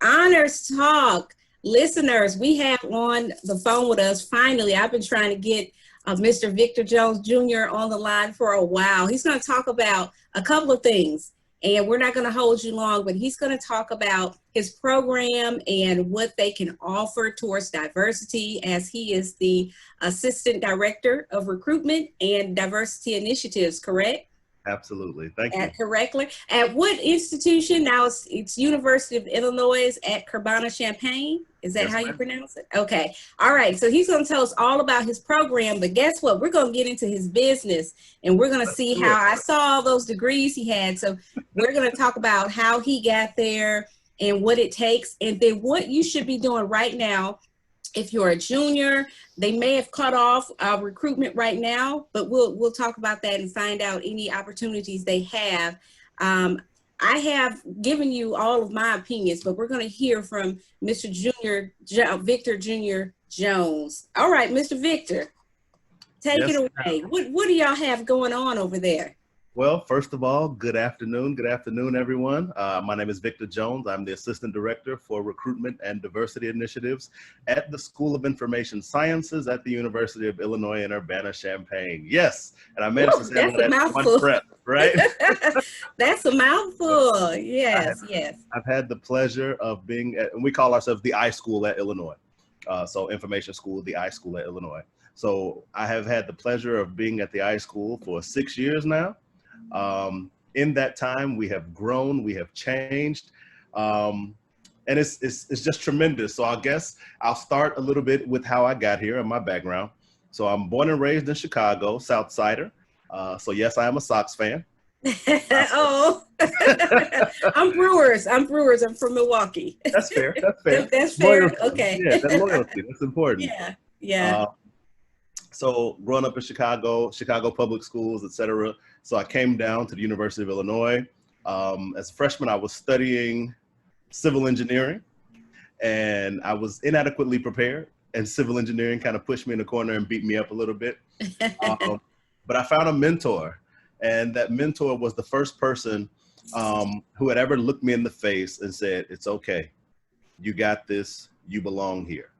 Honors Talk listeners, we have on the phone with us, finally, I've been trying to get Mr. Victor Jones Jr. on the line for a while. He's going to talk about a couple of things, and we're not going to hold you long, but he's going to talk about his program and what they can offer towards diversity, as he is the Assistant Director of Recruitment and Diversity Initiatives, correct? Absolutely. Thank you. Correctly. At what institution? Now it's University of Illinois at Urbana-Champaign. Is that how you pronounce it? Okay. All right. So he's going to tell us all about his program, but guess what? We're going to get into his business, and we're going to see how I saw all those degrees he had. So we're going to talk about how he got there and what it takes, and then what you should be doing right now. If you're a junior, they may have cut off recruitment right now, but we'll talk about that and find out any opportunities they have. I have given you all of my opinions, but we're going to hear from Mr. Victor Jr. Jones. All right, Mr. Victor, take it away. What do y'all have going on over there? Well, first of all, good afternoon. Good afternoon, everyone. My name is Victor Jones. I'm the Assistant Director for Recruitment and Diversity Initiatives at the School of Information Sciences at the University of Illinois in Urbana-Champaign. Yes, and I managed to say that in one breath, right? That's a mouthful. Yes, yes. I've had the pleasure of being at, and we call ourselves the I School at Illinois. So Information School, the I School at Illinois. So I have had the pleasure of being at the I School for 6 years now. In that time, we have grown, we have changed, and it's just tremendous. So I guess I'll start a little bit with how I got here and my background. So I'm born and raised in Chicago, South Sider. So yes, I am a Sox fan. Oh, I'm Brewers. I'm from Milwaukee. That's fair. That's fair. That's fair. Loyalty. Okay. Yeah, that loyalty. That's important. Yeah. Yeah. So growing up in Chicago public schools, etc. So I came down to the University of Illinois. As a freshman, I was studying civil engineering, and I was inadequately prepared, and civil engineering kind of pushed me in the corner and beat me up a little bit. But I found a mentor, and that mentor was the first person who had ever looked me in the face and said, "It's okay. You got this. You belong here."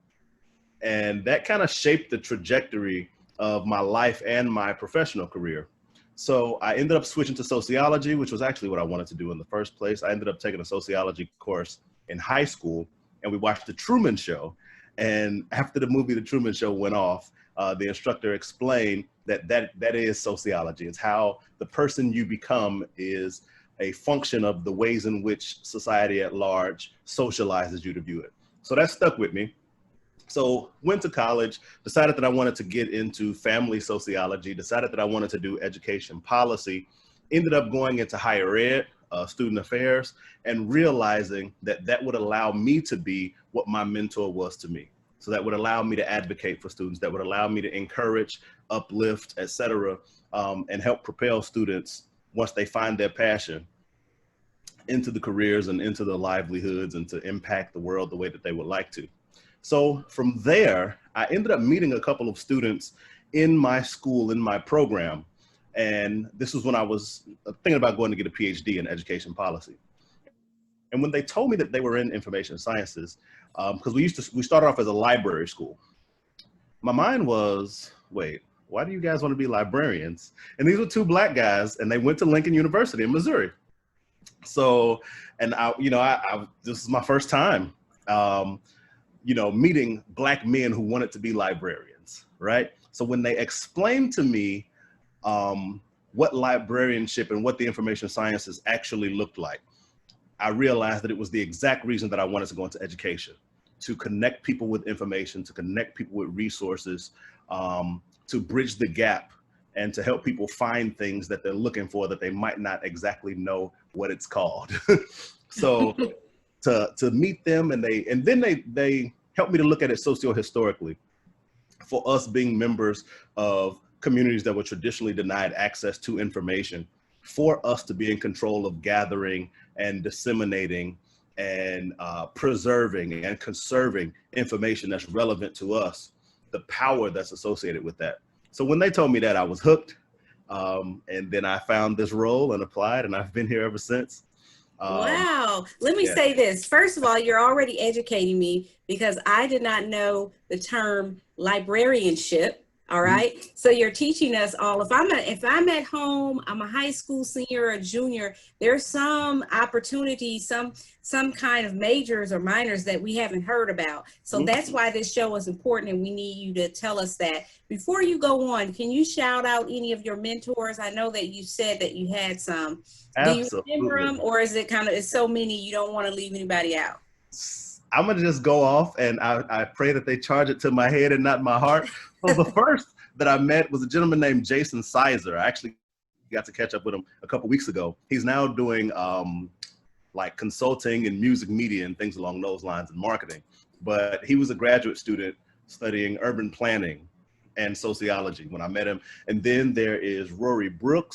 And that kind of shaped the trajectory of my life and my professional career. So I ended up switching to sociology, which was actually what I wanted to do in the first place. I ended up taking a sociology course in high school, and we watched The Truman Show. And after the movie The Truman Show went off, the instructor explained that is sociology. It's how the person you become is a function of the ways in which society at large socializes you to view it. So that stuck with me. So went to college, decided that I wanted to get into family sociology, decided that I wanted to do education policy, ended up going into higher ed, student affairs, and realizing that that would allow me to be what my mentor was to me. So that would allow me to advocate for students, that would allow me to encourage, uplift, et cetera, and help propel students once they find their passion into the careers and into the livelihoods and to impact the world the way that they would like to. So from there, I ended up meeting a couple of students in my school, in my program. And this was when I was thinking about going to get a PhD in education policy. And when they told me that they were in information sciences, because we started off as a library school, my mind was, wait, why do you guys want to be librarians? And these were two Black guys, and they went to Lincoln University in Missouri. So, and this is my first time, meeting Black men who wanted to be librarians, right? So when they explained to me what librarianship and what the information sciences actually looked like, I realized that it was the exact reason that I wanted to go into education, to connect people with information, to connect people with resources, to bridge the gap and to help people find things that they're looking for that they might not exactly know what it's called. So to meet them, and then they helped me to look at it socio-historically, for us being members of communities that were traditionally denied access to information, for us to be in control of gathering and disseminating and preserving and conserving information that's relevant to us, the power that's associated with that. So when they told me that, I was hooked. And then I found this role and applied, and I've been here ever since. Wow. Let me say this. First of all, you're already educating me, because I did not know the term librarianship. All right. Mm-hmm. So you're teaching us all. If I'm at home, I'm a high school senior or a junior, there's some opportunities, some kind of majors or minors that we haven't heard about. So mm-hmm. That's why this show is important, and we need you to tell us that. Before you go on, can you shout out any of your mentors? I know that you said that you had some. Absolutely. Do you remember them, or is it it's so many you don't want to leave anybody out? I'm going to just go off, and I pray that they charge it to my head and not my heart. So the first that I met was a gentleman named Jason Sizer. I actually got to catch up with him a couple weeks ago. He's now doing like consulting in music media and things along those lines and marketing. But he was a graduate student studying urban planning and sociology when I met him. And then there is Rory, what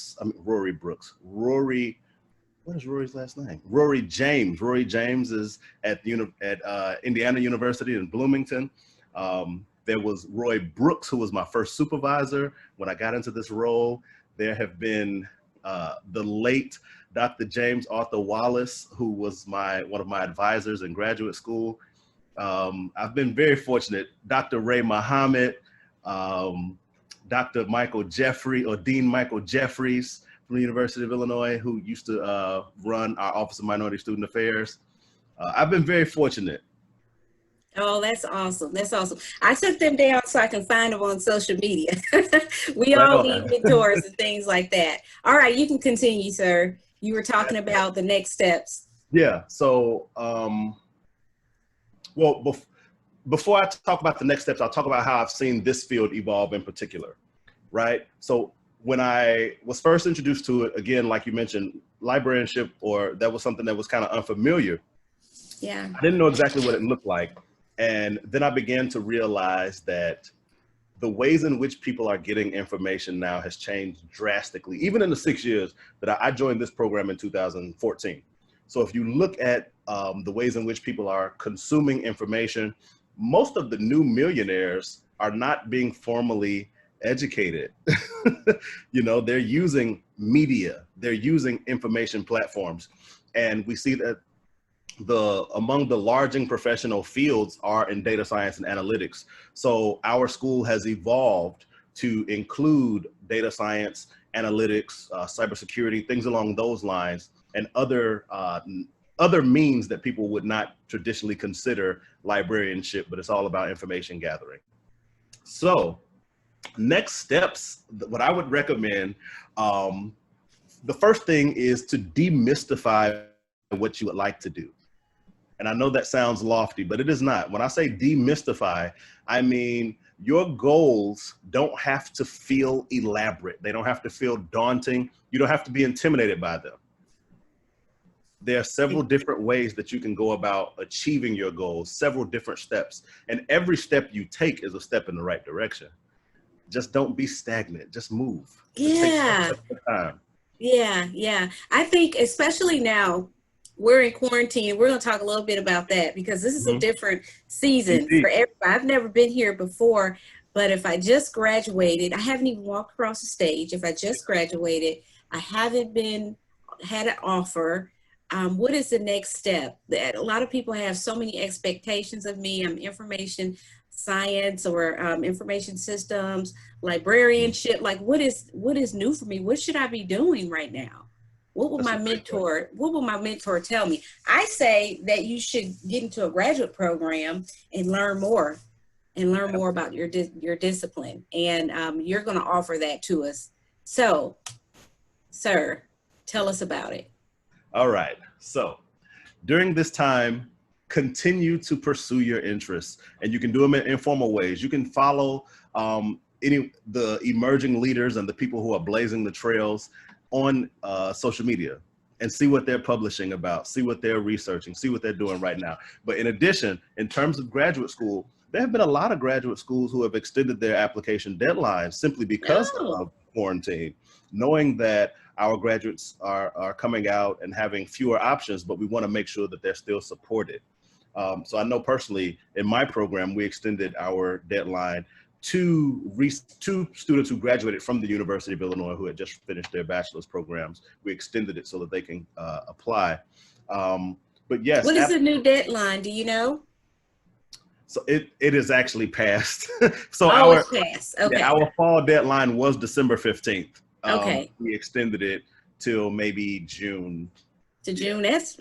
is Rory's last name? Rory James. Rory James is at Indiana University in Bloomington. There was Roy Brooks, who was my first supervisor when I got into this role. There have been the late Dr. James Arthur Wallace, who was one of my advisors in graduate school. I've been very fortunate. Dr. Ray Muhammad, Dr. Michael Jeffrey, or Dean Michael Jeffries, from the University of Illinois, who used to run our Office of Minority Student Affairs. I've been very fortunate. Oh, that's awesome. That's awesome. I took them down so I can find them on social media. We all need mentors and things like that. All right, you can continue, sir. You were talking about the next steps. Yeah, so, well, before I talk about the next steps, I'll talk about how I've seen this field evolve in particular, right? So when I was first introduced to it, again, like you mentioned, librarianship, or that was something that was kind of unfamiliar. Yeah. I didn't know exactly what it looked like. And then I began to realize that the ways in which people are getting information now has changed drastically, even in the 6 years that I joined this program in 2014. So if you look at the ways in which people are consuming information, most of the new millionaires are not being formally educated. You know, they're using media, they're using information platforms. And we see that among the larging professional fields are in data science and analytics. So our school has evolved to include data science, analytics, cybersecurity, things along those lines, and other means that people would not traditionally consider librarianship, but it's all about information gathering. So next steps, what I would recommend, the first thing is to demystify what you would like to do. And I know that sounds lofty, but it is not. When I say demystify, I mean your goals don't have to feel elaborate. They don't have to feel daunting. You don't have to be intimidated by them. There are several different ways that you can go about achieving your goals, several different steps. And every step you take is a step in the right direction. Just don't be stagnant, just move. Yeah. Yeah. I think especially now, we're in quarantine. We're going to talk a little bit about that, because this is a different season for everybody. I've never been here before, but if I just graduated, I haven't even walked across the stage. If I just graduated, I haven't had an offer. What is the next step? That a lot of people have so many expectations of me. I'm information science or information systems, librarianship. Like, what is new for me? What should I be doing right now? What will my mentor tell me? I say that you should get into a graduate program and learn more about your discipline. And you're going to offer that to us. So Sir, tell us about it. All right. So during this time, continue to pursue your interests, and you can do them in informal ways. You can follow the emerging leaders and the people who are blazing the trails on social media and see what they're publishing about, see what they're researching, see what they're doing right now. But in addition, in terms of graduate school, there have been a lot of graduate schools who have extended their application deadlines simply because of quarantine, knowing that our graduates are coming out and having fewer options, but we want to make sure that they're still supported. So I know personally in my program, we extended our deadline to students who graduated from the University of Illinois who had just finished their bachelor's programs. We extended it so that they can apply. But yes. What is the new deadline? Do you know? So it is actually passed. So it's passed. Okay. Yeah, our fall deadline was December 15th. Okay. We extended it till maybe June. To June. That's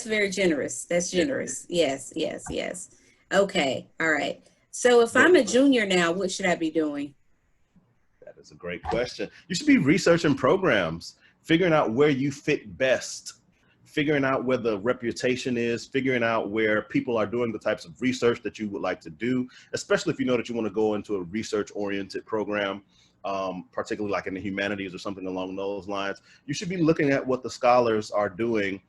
very generous. That's generous. Yes. Okay. All right. So if I'm a junior now, what should I be doing? That is a great question. You should be researching programs, figuring out where you fit best, figuring out where the reputation is, figuring out where people are doing the types of research that you would like to do, especially if you know that you want to go into a research-oriented program, particularly like in the humanities or something along those lines. You should be looking at what the scholars are doing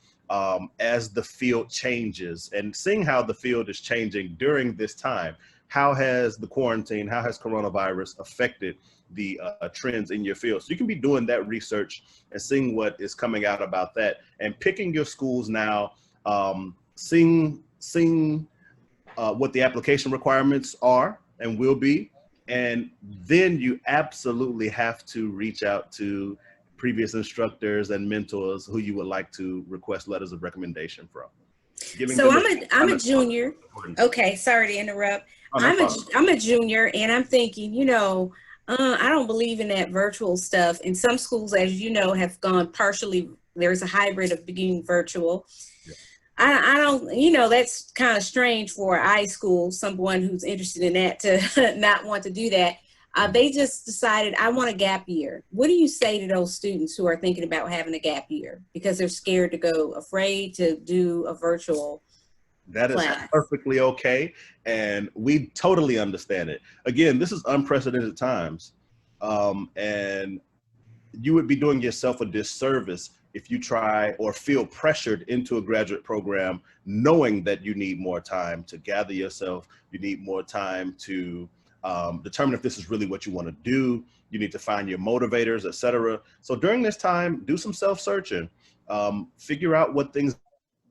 as the field changes and seeing how the field is changing during this time. How has the quarantine, how has coronavirus affected the trends in your field? So you can be doing that research and seeing what is coming out about that and picking your schools now, seeing what the application requirements are and will be. And then you absolutely have to reach out to previous instructors and mentors who you would like to request letters of recommendation from. So I'm a junior. Okay, sorry to interrupt. I'm a junior, and I'm thinking, I don't believe in that virtual stuff. And some schools, as you know, have gone partially. There's a hybrid of being virtual. Yeah. I don't, that's kind of strange for an iSchool, someone who's interested in that to not want to do that. They just decided, I want a gap year. What do you say to those students who are thinking about having a gap year because they're scared to go, afraid to do a virtual That is class? Perfectly okay. And we totally understand it. Again, this is unprecedented times. And you would be doing yourself a disservice if you try or feel pressured into a graduate program, knowing that you need more time to gather yourself, you need more time to determine if this is really what you want to do. You need to find your motivators, etc. So during this time, do some self-searching. Figure out what things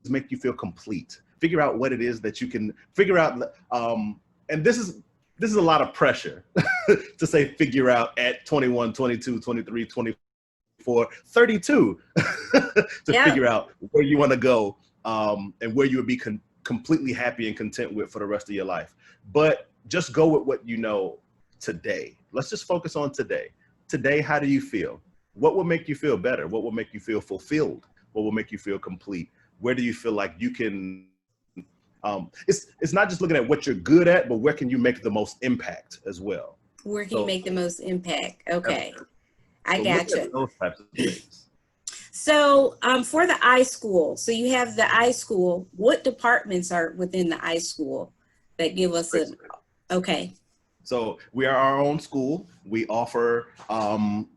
make you feel complete. Figure out what it is that you can figure out. And this is a lot of pressure to say figure out at 21, 22, 23, 24, 32 to figure out where you want to go and where you would be completely happy and content with for the rest of your life. But just go with what you know today. Let's just focus on today. Today, how do you feel? What will make you feel better? What will make you feel fulfilled? What will make you feel complete? Where do you feel like you can, it's not just looking at what you're good at, but where can you make the most impact as well? Where can you make the most impact? Okay, I gotcha. Those types of things. So for the iSchool, so you have the iSchool, what departments are within the iSchool that give us okay. So we are our own school. We offer,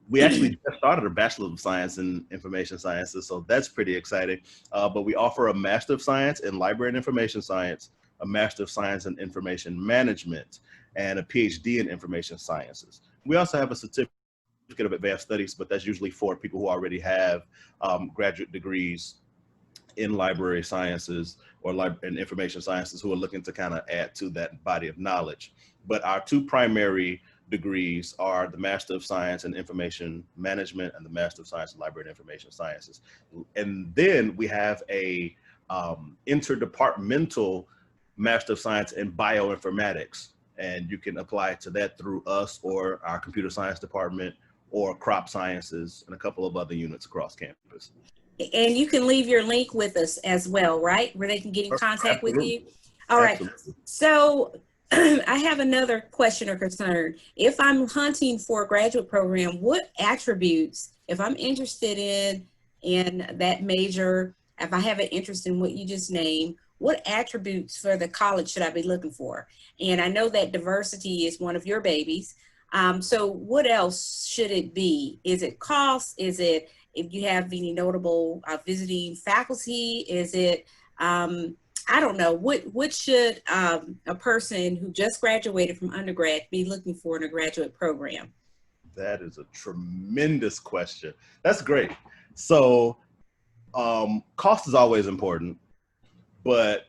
we actually just started a Bachelor of Science in Information Sciences, so that's pretty exciting. But we offer a Master of Science in Library and Information Science, a Master of Science in Information Management, and a PhD in Information Sciences. We also have a certificate of Advanced Studies, but that's usually for people who already have graduate degrees in library sciences or in information sciences who are looking to kind of add to that body of knowledge. But our two primary degrees are the Master of Science in Information Management and the Master of Science in Library and Information Sciences. And then we have a interdepartmental Master of Science in Bioinformatics. And you can apply to that through us or our computer science department or crop sciences and a couple of other units across campus. And you can leave your link with us as well, right? Where they can get in contact with you. All right. So I have another question or concern. If I'm hunting for a graduate program, what attributes if I'm interested in that major, if I have an interest in what you just named, what attributes for the college should I be looking for? And I know that diversity is one of your babies. So what else should it be? Is it cost? Is it if you have any notable visiting faculty? Is it, I don't know, what should a person who just graduated from undergrad be looking for in a graduate program? That is a tremendous question. That's great. So cost is always important, but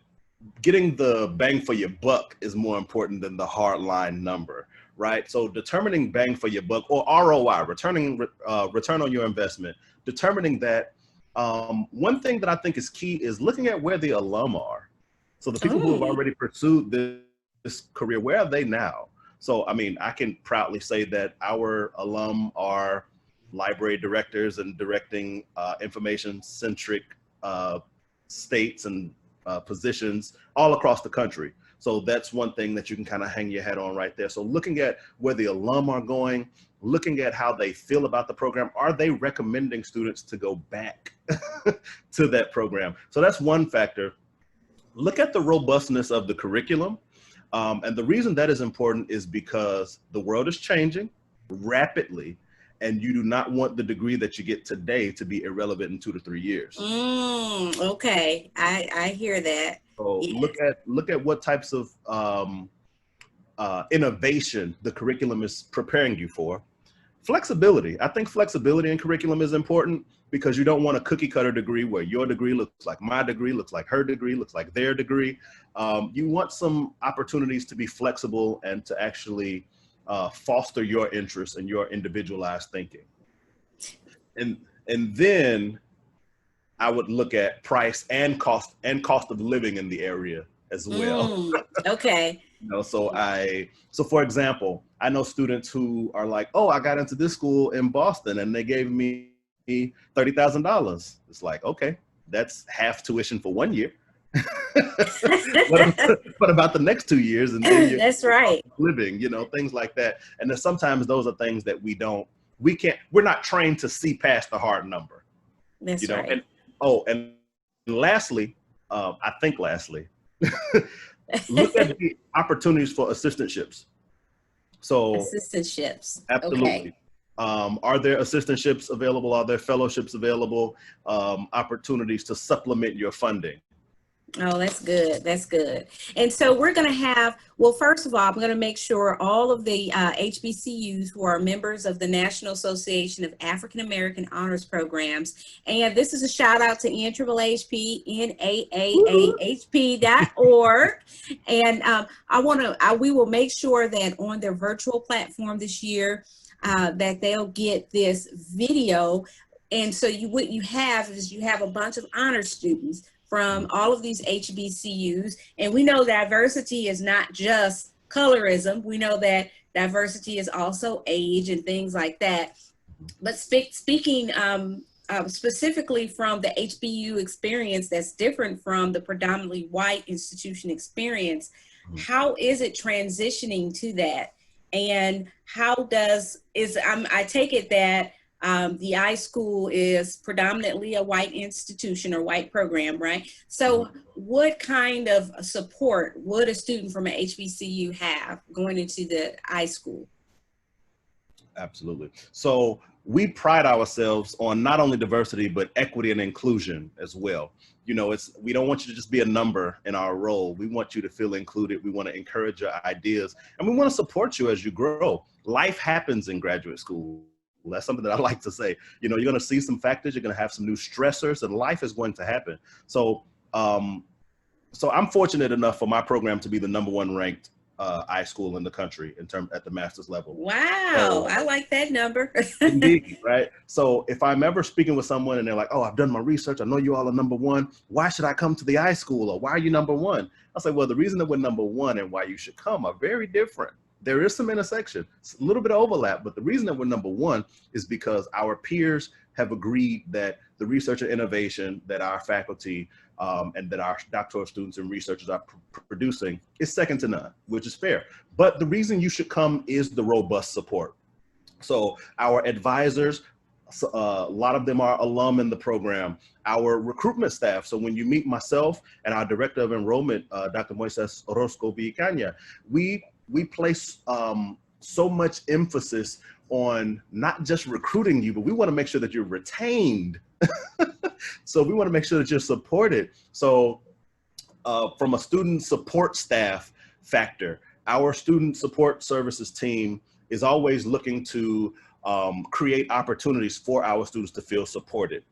getting the bang for your buck is more important than the hard line number, right? So determining bang for your buck, or ROI, return on your investment, determining that. One thing that I think is key is looking at where the alum are. So the people who have already pursued this career, where are they now? So, I mean, I can proudly say that our alum are library directors and directing information-centric states and positions all across the country. So that's one thing that you can kind of hang your hat on right there. So looking at where the alum are going, looking at how they feel about the program, are they recommending students to go back to that program? So that's one factor. Look at the robustness of the curriculum. And the reason that is important is because the world is changing rapidly, and you do not want the degree that you get today to be irrelevant in 2 to 3 years. Okay, I hear that. So Yes. look at what types of innovation the curriculum is preparing you for. Flexibility. I think flexibility in curriculum is important because you don't want a cookie cutter degree where your degree looks like my degree, looks like her degree, looks like their degree. You want some opportunities to be flexible and to actually foster your interests and your individualized thinking. And then I would look at price and cost of living in the area as well. Okay. You know, so for example, I know students who are like, oh, I got into this school in Boston and they gave me $30,000. It's like, okay, that's half tuition for 1 year. what about the next 2 years? And then that's right. Living, you know, things like that. And then sometimes those are things that we're not trained to see past the hard number. That's you know? right. And lastly, look at the opportunities for assistantships. So assistantships. Absolutely. Okay. Are there assistantships available? Are there fellowships available? Opportunities to supplement your funding. Oh, that's good. That's good. And so we're going to have, well, first of all, I'm going to make sure all of the HBCUs who are members of the National Association of African American Honors Programs, and this is a shout out to NAAHP, NAAAHP.org. And we will make sure that on their virtual platform this year, that they'll get this video. And so what you have is you have a bunch of honors students from all of these HBCUs. And we know diversity is not just colorism. We know that diversity is also age and things like that. But speaking specifically from the HBCU experience that's different from the predominantly white institution experience, how is it transitioning to that? And how I take it that the iSchool is predominantly a white institution or white program, right? So what kind of support would a student from an HBCU have going into the iSchool? Absolutely. So we pride ourselves on not only diversity, but equity and inclusion as well. You know, we don't want you to just be a number in our role. We want you to feel included. We want to encourage your ideas, and we want to support you as you grow. Life happens in graduate school. That's something that I like to say. You know, you're going to see some factors, you're going to have some new stressors, and life is going to happen. So, so I'm fortunate enough for my program to be the #1 ranked iSchool in the country at the master's level. Wow, I like that number. Indeed, right? So if I'm ever speaking with someone and they're like, oh, I've done my research, I know you all are #1, why should I come to the iSchool, or why are you #1? I'll say, well, the reason that we're #1 and why you should come are very different. There is some intersection, a little bit of overlap, but the reason that we're #1 is because our peers have agreed that the research and innovation that our faculty and that our doctoral students and researchers are producing is second to none, which is fair. But the reason you should come is the robust support. So our advisors So, a lot of them are alum in the program. Our recruitment staff, so when you meet myself and our director of enrollment, Dr. Moises Orozco Villacana, we place so much emphasis on not just recruiting you, but we want to make sure that you're retained. So we want to make sure that you're supported. So from a student support staff factor, our student support services team is always looking to create opportunities for our students to feel supported.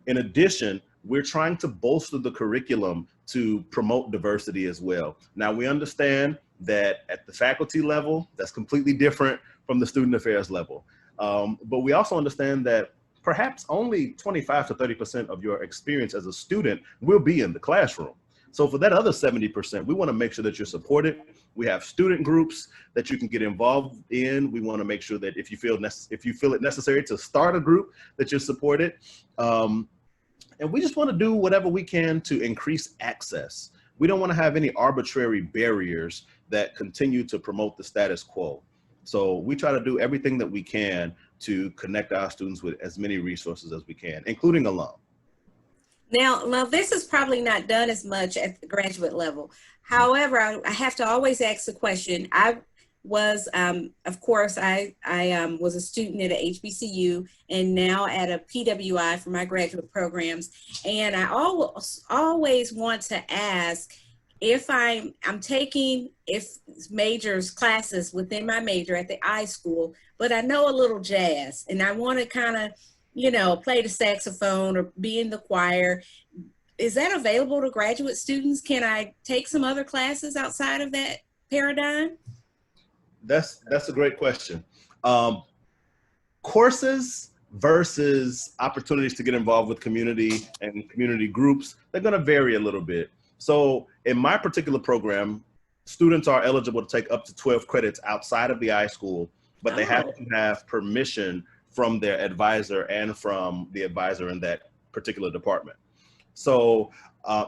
In addition, we're trying to bolster the curriculum to promote diversity as well. Now, we understand that at the faculty level, that's completely different from the student affairs level. But we also understand that perhaps only 25 to 30% of your experience as a student will be in the classroom. So for that other 70%, we want to make sure that you're supported. We have student groups that you can get involved in. We want to make sure that if you feel it necessary to start a group, that you're supported. And we just want to do whatever we can to increase access. We don't want to have any arbitrary barriers that continue to promote the status quo. So we try to do everything that we can to connect our students with as many resources as we can, including alum. Now, this is probably not done as much at the graduate level. However, I have to always ask the question. I was, of course, I was a student at a HBCU and now at a PWI for my graduate programs. And I always want to ask if I'm taking majors classes within my major at the I school, but I know a little jazz and I want to kind of, you know, play the saxophone or be in the choir. Is that available to graduate students? Can I take some other classes outside of that paradigm? That's a great question. Courses versus opportunities to get involved with community and community groups, they're going to vary a little bit. So in my particular program, students are eligible to take up to 12 credits outside of the I school, but they have to have permission from their advisor and from the advisor in that particular department. So,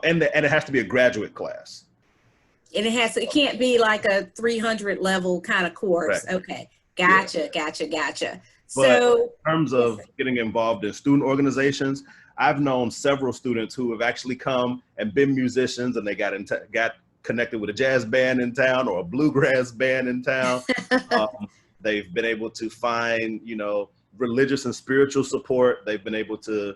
and it has to be a graduate class. And it can't be like a 300 level kind of course. Correct. Okay. Gotcha. But so in terms of getting involved in student organizations, I've known several students who have actually come and been musicians and they got connected with a jazz band in town or a bluegrass band in town. They've been able to find, you know, religious and spiritual support. They've been able to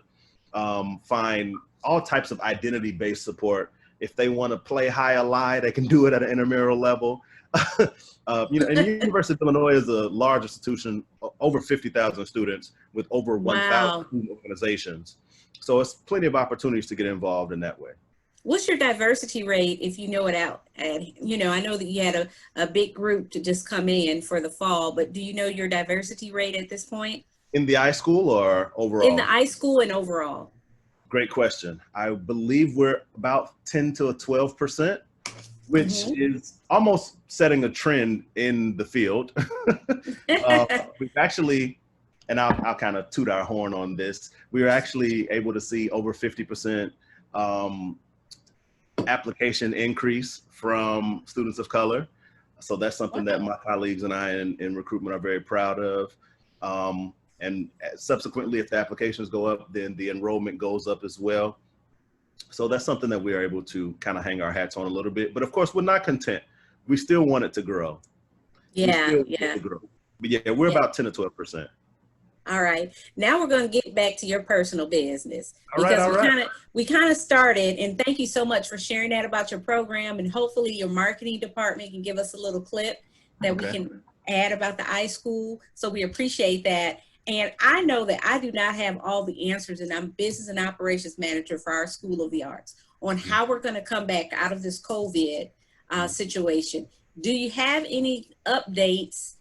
find all types of identity-based support. If they want to play high lie, they can do it at an intramural level. You know, and the University of Illinois is a large institution, over 50,000 students with over 1,000 student organizations. So it's plenty of opportunities to get involved in that way. What's your diversity rate, if you know it out? And, you know, I know that you had a big group to just come in for the fall, but do you know your diversity rate at this point? In the I school or overall? In the I school and overall. Great question. I believe we're about 10 to 12%, which is almost setting a trend in the field. We've actually, and I'll kind of toot our horn on this, we were actually able to see over 50% application increase from students of color. So that's something that my colleagues and I in recruitment are very proud of. And subsequently, if the applications go up, then the enrollment goes up as well. So that's something that we are able to kind of hang our hats on a little bit. But of course, we're not content. We still want it to grow. Yeah. But yeah, we're about 10 to 12%. All right. Now we're going to get back to your personal business. All right. We kind of started, and thank you so much for sharing that about your program. And hopefully your marketing department can give us a little clip that we can add about the iSchool. So we appreciate that. And I know that I do not have all the answers, and I'm business and operations manager for our School of the Arts on how we're going to come back out of this COVID situation. Do you have any updates?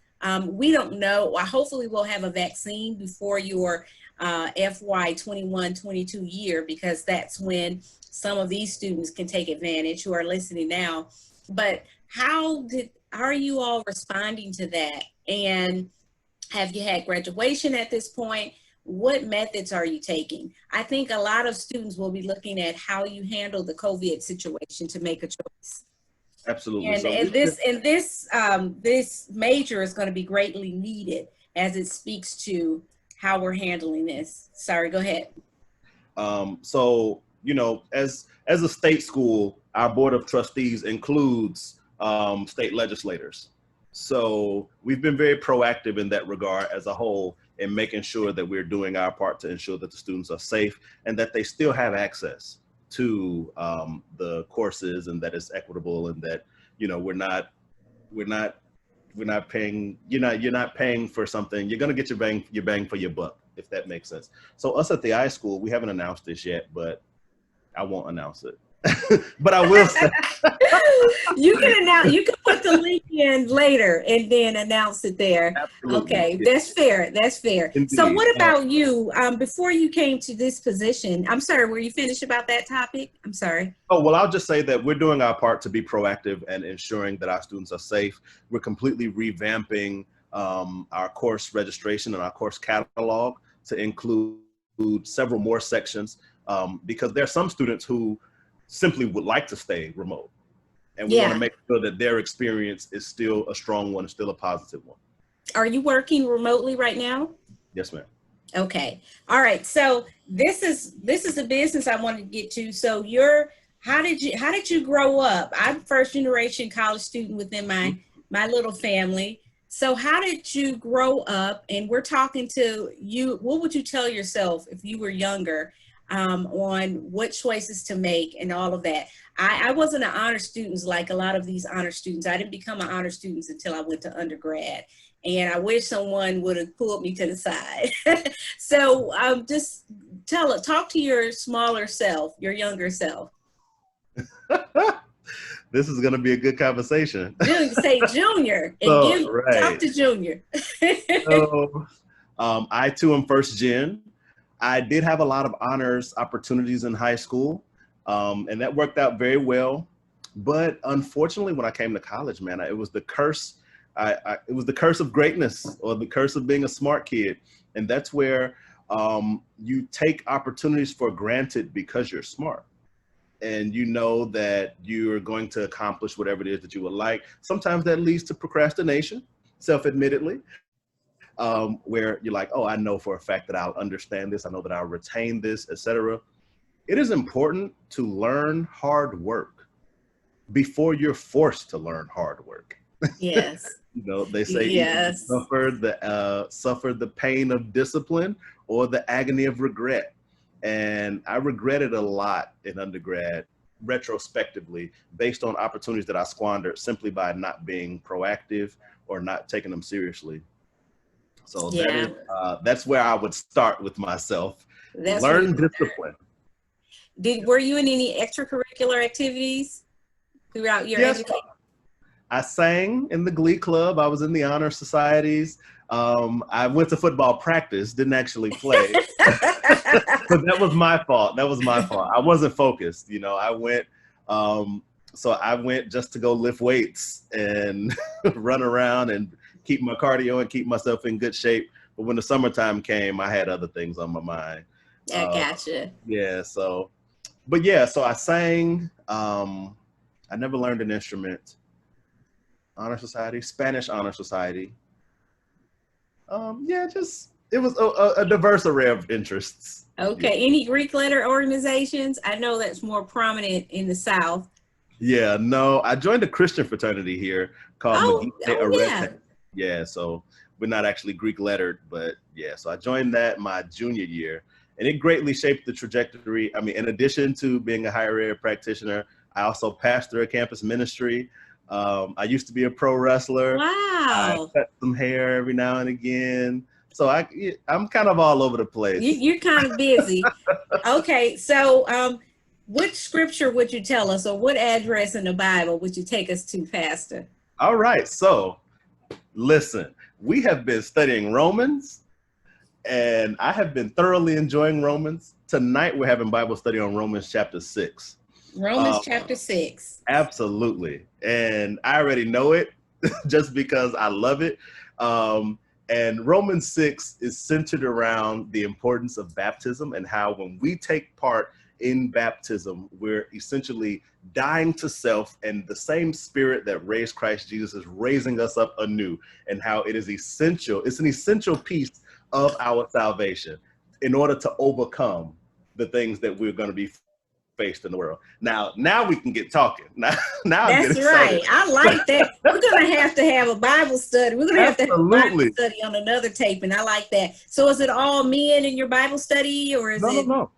We don't know. Well, hopefully we'll have a vaccine before your FY 21-22 year, because that's when some of these students can take advantage who are listening now. But how are you all responding to that? And have you had graduation at this point? What methods are you taking? I think a lot of students will be looking at how you handle the COVID situation to make a choice. Absolutely. And this major is going to be greatly needed as it speaks to how we're handling this. Sorry, go ahead. So, you know, as a state school, our board of trustees includes state legislators. So we've been very proactive in that regard as a whole in making sure that we're doing our part to ensure that the students are safe and that they still have access to the courses, and that it's equitable, and that, you know, we're not paying, you're not paying for something. You're going to get your bang for your buck, if that makes sense. So us at the iSchool, we haven't announced this yet, but I won't announce it. But I will say. You can put the link in later and then announce it there. Absolutely. Okay, Yeah. that's fair. That's fair. Indeed. So what about you? Before you came to this position, I'm sorry, were you finished about that topic? I'm sorry. Oh, well, I'll just say that we're doing our part to be proactive and ensuring that our students are safe. We're completely revamping our course registration and our course catalog to include several more sections because there are some students who simply would like to stay remote. And we want to make sure that their experience is still a strong one, still a positive one. Are you working remotely right now? Yes, ma'am. Okay. All right. So this is the business I wanted to get to. So how did you grow up? I'm first generation college student within my little family. So how did you grow up? And we're talking to you. What would you tell yourself if you were younger on what choices to make and all of that? I wasn't an honor student like a lot of these honor students. I didn't become an honor student until I went to undergrad. And I wish someone would have pulled me to the side. So just talk to your smaller self, your younger self. This is going to be a good conversation. Say Junior and talk to Junior. So, I too am first gen. I did have a lot of honors opportunities in high school, and that worked out very well. But unfortunately, when I came to college, man, it was the curse. It was the curse of greatness, or the curse of being a smart kid. And that's where you take opportunities for granted because you're smart. And you know that you're going to accomplish whatever it is that you would like. Sometimes that leads to procrastination, self-admittedly, where you're like, oh, I know for a fact that I'll understand this. I know that I'll retain this, etc. It is important to learn hard work before you're forced to learn hard work. Yes. You know, they say yes. suffer the pain of discipline or the agony of regret. And I regretted a lot in undergrad, retrospectively, based on opportunities that I squandered simply by not being proactive or not taking them seriously. So that's where I would start with myself. Learn discipline. Were you in any extracurricular activities throughout your education? I sang in the Glee Club. I was in the honor societies. I went to football practice, didn't actually play. But that was my fault. I wasn't focused. You know, I went just to go lift weights and run around and keep my cardio and keep myself in good shape. But when the summertime came, I had other things on my mind. I gotcha. Yeah. So I sang. I never learned an instrument. Honor Society, Spanish Honor Society. It was a diverse array of interests. Okay. Yeah. Any Greek letter organizations? I know that's more prominent in the South. Yeah, no, I joined a Christian fraternity here called Yeah, so we're not actually Greek lettered, but yeah, so I joined that my junior year, and it greatly shaped the trajectory. I mean, in addition to being a higher ed practitioner, I also pastor a campus ministry. I used to be a pro wrestler. Wow. I cut some hair every now and again. So I'm kind of all over the place. You're kind of busy. Okay, so what scripture would you tell us, or what address in the Bible would you take us to, Pastor? All right, so listen, we have been studying Romans, and I have been thoroughly enjoying Romans. Tonight we're having Bible study on Romans chapter 6. Romans chapter 6. Absolutely. And I already know it just because I love it. And Romans 6 is centered around the importance of baptism and how when we take part in baptism, we're essentially dying to self, and the same spirit that raised Christ Jesus is raising us up anew, and how it is essential. It's an essential piece of our salvation in order to overcome the things that we're going to be faced in the world. Now we can get talking. Now That's right. I like that. We're going to have a Bible study. We're going to have to have a Bible study on another tape, and I like that. So is it all men in your Bible study, or is it? No.